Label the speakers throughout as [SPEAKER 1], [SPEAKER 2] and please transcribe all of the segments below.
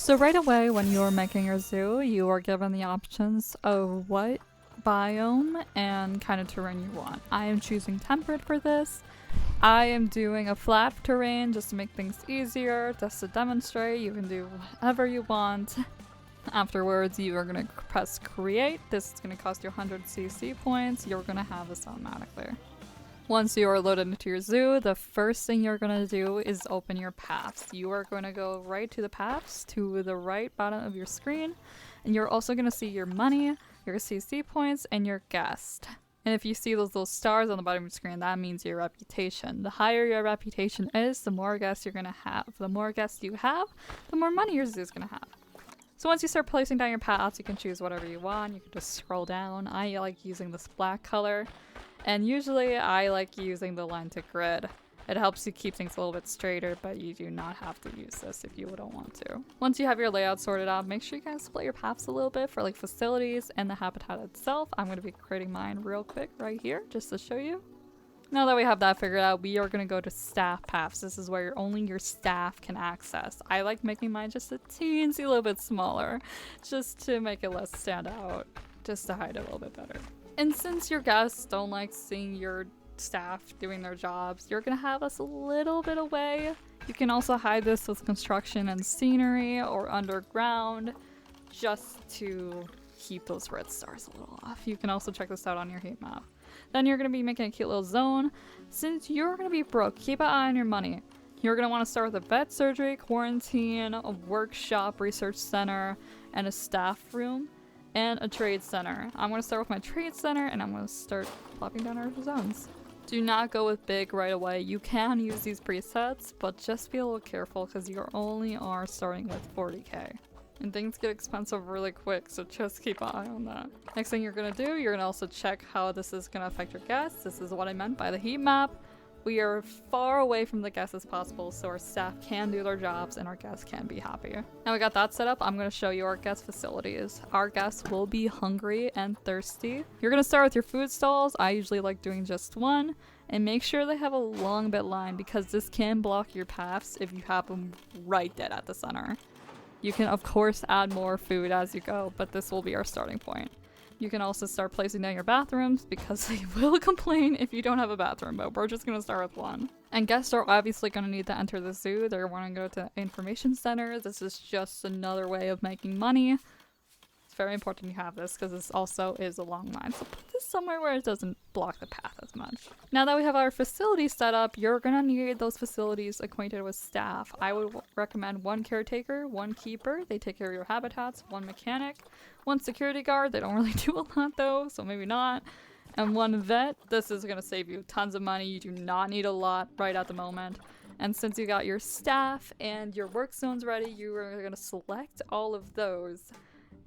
[SPEAKER 1] So right away when you're making your zoo, you are given the options of what biome and kind of terrain you want. I am choosing temperate for this. I am doing a flat terrain just to make things easier, just to demonstrate. You can do whatever you want. Afterwards, you are going to press create. This is going to cost you 100 CC points. You're going to have this automatically. Once you are loaded into your zoo, the first thing you're going to do is open your paths. You are going to go right to the paths to the right bottom of your screen, and you're also going to see your money, your CC points, and your guest. And if you see those little stars on the bottom of your screen, that means your reputation. The higher your reputation is, the more guests you're going to have. The more guests you have, the more money your zoo is going to have. So once you start placing down your paths, you can choose whatever you want. You can just scroll down. I like using this black color. And usually I like using the line to grid. It helps you keep things a little bit straighter, but you do not have to use this if you don't want to. Once you have your layout sorted out, make sure you guys split your paths a little bit for like facilities and the habitat itself. I'm going to be creating mine real quick right here just to show you. Now that we have that figured out, we are going to go to staff paths. This is where only your staff can access. I like making mine just a teensy little bit smaller, just to make it less stand out, just to hide it a little bit better. And since your guests don't like seeing your staff doing their jobs, you're going to have us a little bit away. You can also hide this with construction and scenery or underground, just to keep those red stars a little off. You can also check this out on your heat map. Then you're going to be making a cute little zone. Since you're going to be broke, keep an eye on your money. You're going to want to start with a vet surgery, quarantine, a workshop, research center, and a staff room, and a trade center. I'm going to start with my trade center, and I'm going to start plopping down our zones. Do not go with big right away. You can use these presets, but just be a little careful because you only are starting with 40k. And things get expensive really quick, so just keep an eye on that. Next thing you're going to do, you're going to also check how this is going to affect your guests. This is what I meant by the heat map. We are far away from the guests as possible, so our staff can do their jobs and our guests can be happy. Now we got that set up, I'm going to show you our guest facilities. Our guests will be hungry and thirsty. You're going to start with your food stalls. I usually like doing just one. And make sure they have a long bit line because this can block your paths if you have them right dead at the center. You can of course add more food as you go, but this will be our starting point. You can also start placing down your bathrooms because they will complain if you don't have a bathroom, but we're just going to start with one. And guests are obviously going to need to enter the zoo. They're going to go to information center. This is just another way of making money. It's very important you have this because this also is a long line. So put this somewhere where it doesn't block the path as much. Now that we have our facilities set up, you're going to need those facilities acquainted with staff. I would recommend one caretaker, one keeper. They take care of your habitats, one mechanic, one security guard. They don't really do a lot though, so maybe not. And one vet. This is going to save you tons of money. You do not need a lot right at the moment. And since you got your staff and your work zones ready, you are going to select all of those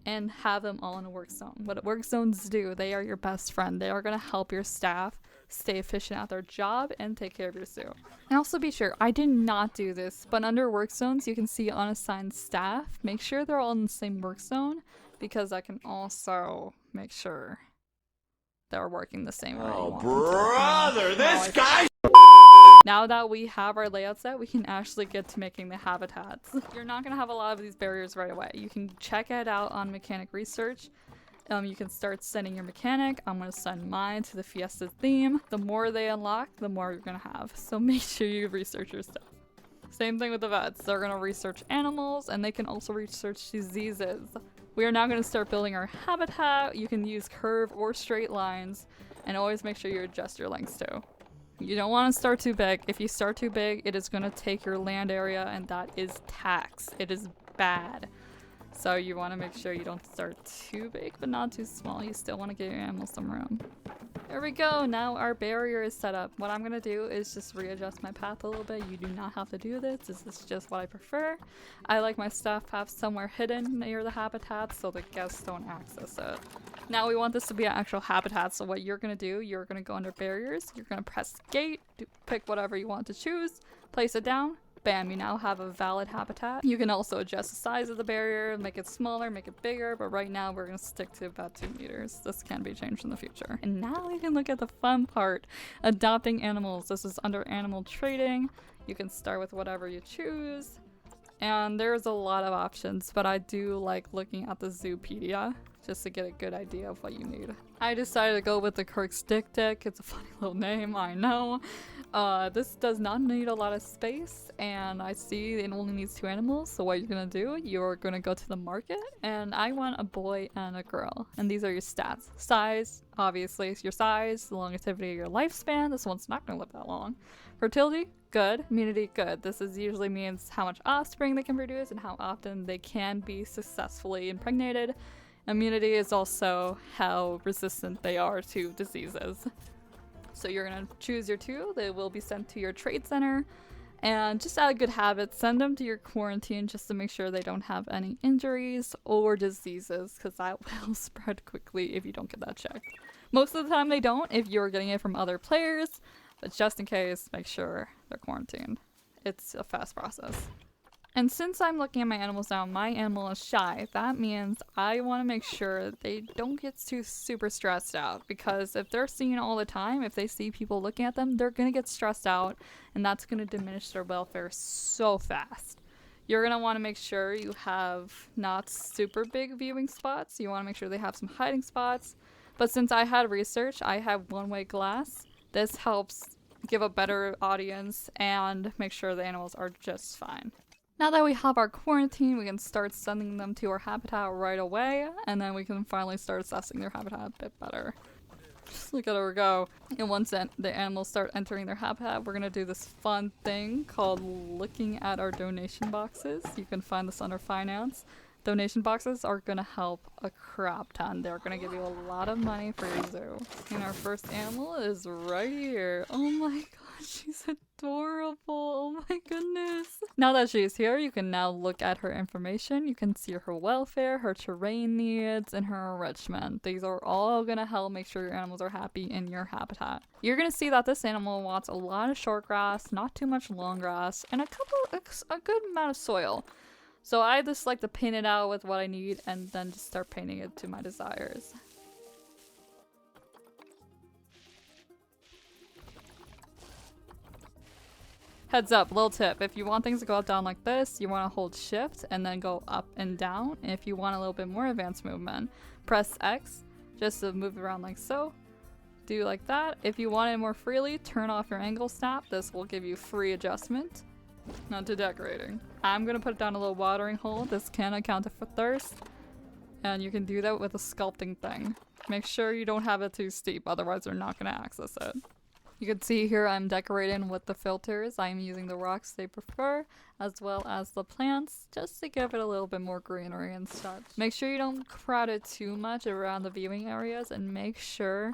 [SPEAKER 1] and have them all in a work zone. What work zones do, they are your best friend. They are going to help your staff stay efficient at their job and take care of your zoo. And also be sure, I did not do this, but under work zones you can see unassigned staff. Make sure they're all in the same work zone because I can also make sure they're working the same way.
[SPEAKER 2] Oh brother, this guy!
[SPEAKER 1] Now that we have our layout set, we can actually get to making the habitats. You're not going to have a lot of these barriers right away. You can check it out on mechanic research. You can start sending your mechanic. I'm going to send mine to the Fiesta theme. The more they unlock, the more you're going to have. So make sure you research your stuff. Same thing with the vets. They're going to research animals and they can also research diseases. We are now going to start building our habitat. You can use curve or straight lines and always make sure you adjust your lengths too. You don't want to start too big. If you start too big, it is going to take your land area and that is tax. It is bad. So you want to make sure you don't start too big but not too small. You still want to give your animals some room. There we go. Now our barrier is set up. What I'm going to do is just readjust my path a little bit. You do not have to do this. This is just what I prefer. I like my staff path somewhere hidden near the habitat so the guests don't access it. Now we want this to be an actual habitat, so what you're going to do, you're going to go under barriers, you're going to press gate, pick whatever you want to choose, place it down, bam, you now have a valid habitat. You can also adjust the size of the barrier, make it smaller, make it bigger, but right now we're going to stick to about 2 meters. This can be changed in the future. And now we can look at the fun part, adopting animals. This is under animal trading. You can start with whatever you choose. And there's a lot of options, but I do like looking at the Zoopedia just to get a good idea of what you need. I decided to go with the Kirk Stick Dick. It's a funny little name, I know. This does not need a lot of space, and I see it only needs 2 animals, so what you're gonna do, you're gonna go to the market, and I want a boy and a girl, and these are your stats. Size, obviously, it's your size, the longevity of your lifespan, this one's not gonna live that long. Fertility, good. Immunity, good. This is usually means how much offspring they can produce and how often they can be successfully impregnated. Immunity is also how resistant they are to diseases. So you're gonna choose your 2. They will be sent to your trade center. And just out of good habits, send them to your quarantine just to make sure they don't have any injuries or diseases, because that will spread quickly if you don't get that checked. Most of the time they don't if you're getting it from other players, but just in case, make sure they're quarantined. It's a fast process. And since I'm looking at my animals now, my animal is shy. That means I want to make sure they don't get too super stressed out, because if they're seen all the time, if they see people looking at them, they're going to get stressed out, and that's going to diminish their welfare so fast. You're going to want to make sure you have not super big viewing spots. You want to make sure they have some hiding spots. But since I had research, I have one-way glass. This helps give a better audience and make sure the animals are just fine. Now that we have our quarantine, we can start sending them to our habitat right away, and then we can finally start assessing their habitat a bit better. Just look at her go. And once the animals start entering their habitat, we're gonna do this fun thing called looking at our donation boxes. You can find this under finance. Donation boxes are gonna help a crap ton. They're gonna give you a lot of money for your zoo. And our first animal is right here. Oh my god, she's adorable. Oh my goodness. Now that she's here, you can now look at her information. You can see her welfare, her terrain needs, and her enrichment. These are all gonna help make sure your animals are happy in your habitat. You're gonna see that this animal wants a lot of short grass, not too much long grass, and a good amount of soil. So I just like to paint it out with what I need and then just start painting it to my desires. Heads up, little tip. If you want things to go up down like this, you want to hold shift and then go up and down. And if you want a little bit more advanced movement, press X just to move around like so. Do like that. If you want it more freely, turn off your angle snap. This will give you free adjustment. Now to decorating. I'm gonna put down a little watering hole. This can account for thirst. And you can do that with a sculpting thing. Make sure you don't have it too steep, otherwise they're not gonna access it. You can see here I'm decorating with the filters. I'm using the rocks they prefer, as well as the plants, just to give it a little bit more greenery and such. Make sure you don't crowd it too much around the viewing areas, and make sure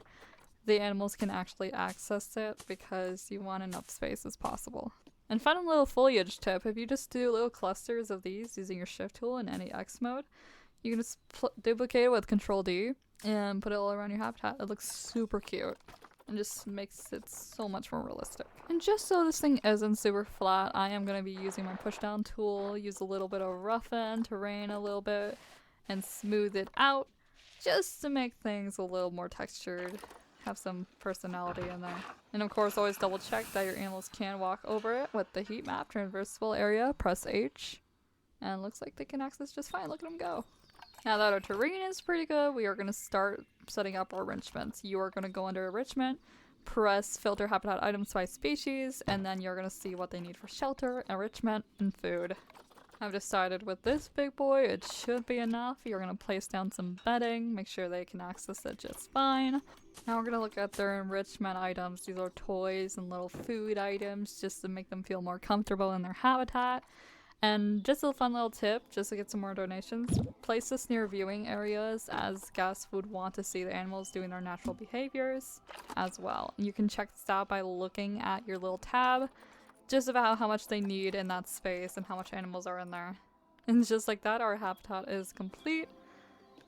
[SPEAKER 1] the animals can actually access it, because you want enough space as possible. And final little foliage tip, if you just do little clusters of these using your shift tool in any X mode, you can just duplicate it with Control D and put it all around your habitat. It looks super cute and just makes it so much more realistic. And just so this thing isn't super flat, I am going to be using my push down tool, use a little bit of roughen terrain a little bit, and smooth it out just to make things a little more textured. Have some personality in there. And of course, always double check that your animals can walk over it with the heat map traversable area. Press H, and it looks like they can access just fine. Look at them go. Now that our terrain is pretty good, we are going to start setting up our enrichments. You are going to go under enrichment, press filter habitat items by species, and then you're going to see what they need for shelter, enrichment, and food. I've decided with this big boy, it should be enough. You're going to place down some bedding, make sure they can access it just fine. Now we're going to look at their enrichment items. These are toys and little food items just to make them feel more comfortable in their habitat. And just a fun little tip, just to get some more donations, place this near viewing areas, as guests would want to see the animals doing their natural behaviors as well. You can check this out by looking at your little tab, just about how much they need in that space and how much animals are in there. And just like that, our habitat is complete.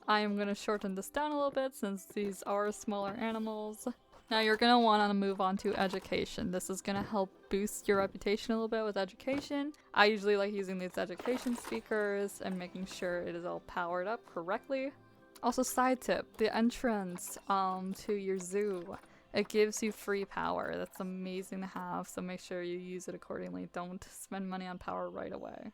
[SPEAKER 1] I am going to shorten this down a little bit since these are smaller animals. Now you're going to want to move on to education. This is going to help boost your reputation a little bit with education. I usually like using these education speakers and making sure it is all powered up correctly. Also, side tip, the entrance to your zoo. It gives you free power. That's amazing to have, so make sure you use it accordingly. Don't spend money on power right away.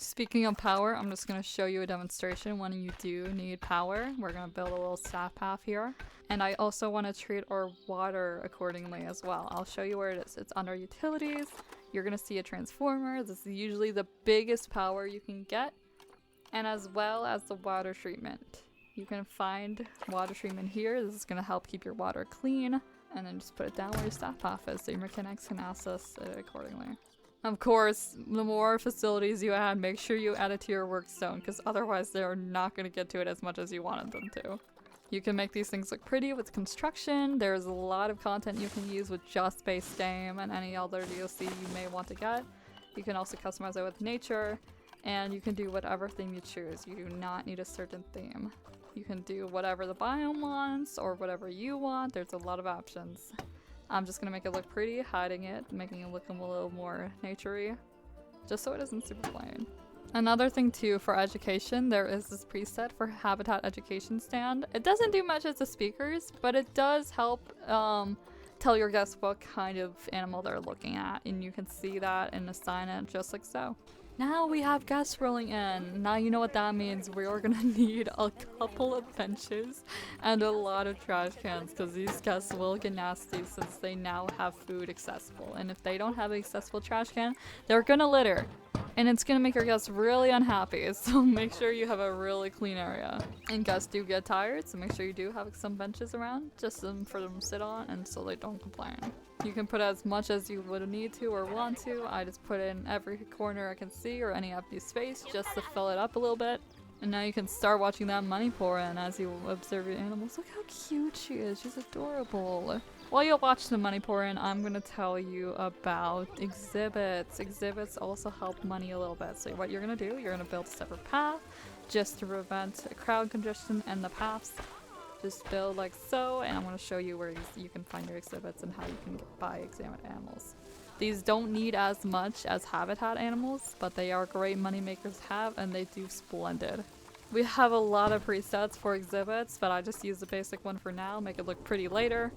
[SPEAKER 1] Speaking of power, I'm just going to show you a demonstration when you do need power. We're going to build a little staff path here. And I also want to treat our water accordingly as well. I'll show you where it is. It's under utilities. You're going to see a transformer. This is usually the biggest power you can get. And as well as the water treatment. You can find water treatment here. This is going to help keep your water clean. And then just put it down where your staff path is so your mechanics can access it accordingly. Of course, the more facilities you add, make sure you add it to your work zone, because otherwise they're not going to get to it as much as you wanted them to. You can make these things look pretty with construction. There's a lot of content you can use with just base game and any other DLC you may want to get. You can also customize it with nature, and you can do whatever theme you choose. You do not need a certain theme. You can do whatever the biome wants or whatever you want. There's a lot of options. I'm just gonna make it look pretty, hiding it, making it look a little more naturey, just so it isn't super plain. Another thing too, for education, there is this preset for habitat education stand. It doesn't do much as the speakers, but it does help tell your guests what kind of animal they're looking at, and you can see that and assign it just like so. Now we have guests rolling in. Now you know what that means. We are gonna need a couple of benches and a lot of trash cans because these guests will get nasty since they now have food accessible. And if they don't have an accessible trash can, they're gonna litter. And it's gonna make your guests really unhappy, so make sure you have a really clean area. And guests do get tired, so make sure you do have some benches around just for them to sit on and so they don't complain. You can put as much as you would need to or want to. I just put in every corner I can see or any empty space just to fill it up a little bit. And now you can start watching that money pour in as you observe your animals. Look how cute she is. She's adorable. While you watch the money pour in, I'm going to tell you about exhibits. Exhibits also help money a little bit. So what you're going to do, you're going to build a separate path just to prevent crowd congestion in the paths. Just build like so, and I'm going to show you where you can find your exhibits and how you can buy examined animals. These don't need as much as habitat animals, but they are great money makers to have, and they do splendid. We have a lot of presets for exhibits, but I just use the basic one for now, make it look pretty later.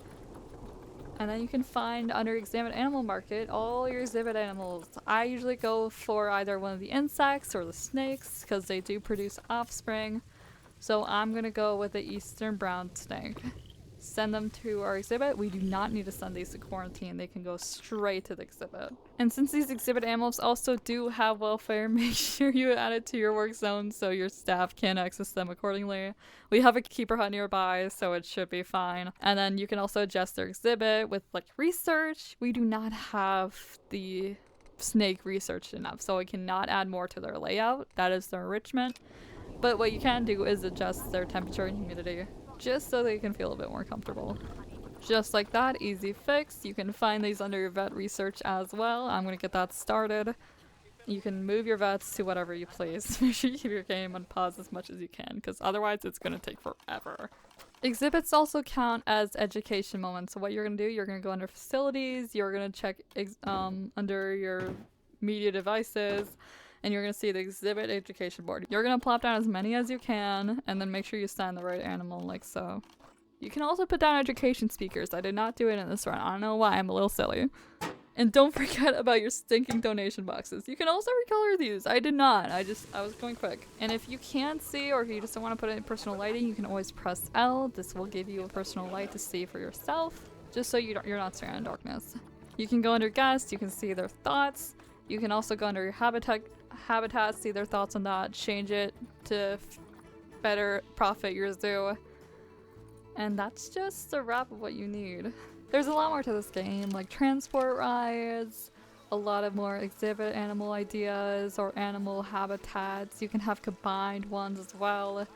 [SPEAKER 1] And then you can find under Examined Animal Market all your exhibit animals. I usually go for either one of the insects or the snakes because they do produce offspring. So I'm going to go with the eastern brown snake. Send them to our exhibit. We do not need to send these to quarantine. They can go straight to the exhibit. And since these exhibit animals also do have welfare, make sure you add it to your work zone so your staff can access them accordingly. We have a keeper hut nearby, so it should be fine. And then you can also adjust their exhibit with like research. We do not have the snake researched enough, so we cannot add more to their layout. That is their enrichment. But what you can do is adjust their temperature and humidity, just so they can feel a bit more comfortable. Just like that, easy fix. You can find these under your vet research as well. I'm going to get that started. You can move your vets to whatever you please. Make sure you keep your game on pause as much as you can, because otherwise it's going to take forever. Exhibits also count as education moments. So what you're going to do, you're going to go under facilities, you're going to check under your media devices, and you're going to see the exhibit education board. You're going to plop down as many as you can, and then make sure you sign the right animal like so. You can also put down education speakers. I did not do it in this run. I don't know why, I'm a little silly. And don't forget about your stinking donation boxes. You can also recolor these. I did not. I was going quick. And if you can't see, or if you just don't want to put it in personal lighting, you can always press L. This will give you a personal light to see for yourself, just so you're not staring in darkness. You can go under guests. You can see their thoughts. You can also go under your habitat, see their thoughts on that, change it to better profit your zoo. And that's just a wrap of what you need. There's a lot more to this game, like transport rides, a lot of more exhibit animal ideas or animal habitats. You can have combined ones as well.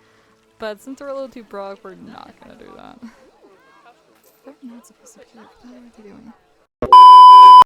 [SPEAKER 1] But since we're a little too broke, we're not gonna do that. They're not supposed to be here. What are they doing?